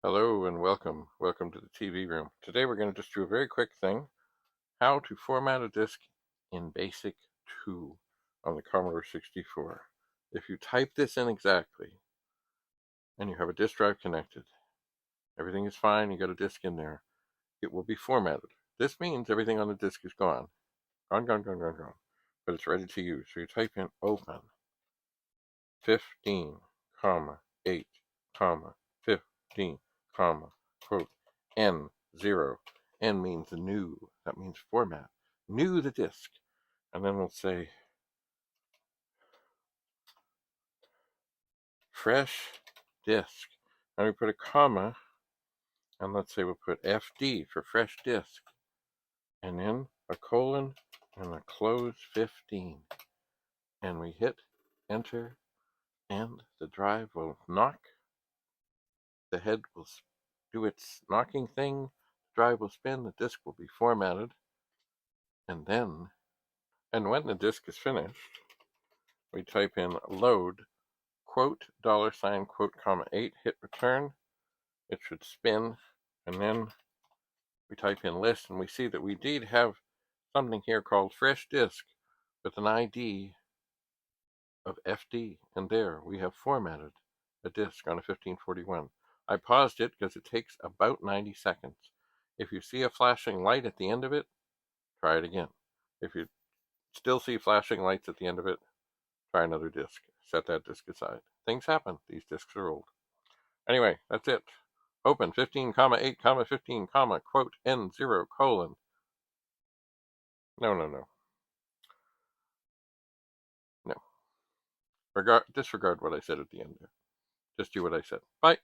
Hello and welcome. Welcome to the TV room. Today we're going to just do a very quick thing. How to format a disk in BASIC 2 on the Commodore 64. If you type this in exactly and you have a disk drive connected, everything is fine, you got a disk in there, it will be formatted. This means everything on the disk is gone. Gone. But it's ready to use. So you type in open 15, 8, 15, quote, N0. N means new. That means format. New the disk. And then we'll say fresh disk. And we put a comma, and let's say we'll put FD for fresh disk. And then a colon and a close 15. And we hit enter, and the drive will knock. The head will do its knocking thing. The drive will spin. The disk will be formatted. And when the disk is finished, we type in load, quote, $, quote, comma 8, hit return. It should spin, and then we type in list, and we see that we indeed have something here called fresh disk with an ID of FD, and there we have formatted a disk on a 1541. I paused it because it takes about 90 seconds. If you see a flashing light at the end of it, try it again. If you still see flashing lights at the end of it, try another disk. Set that disk aside. Things happen. These disks are old. Anyway, that's it. Open 15, 8, 15, quote, N0, colon. No. Disregard what I said at the end there. Just do what I said. Bye.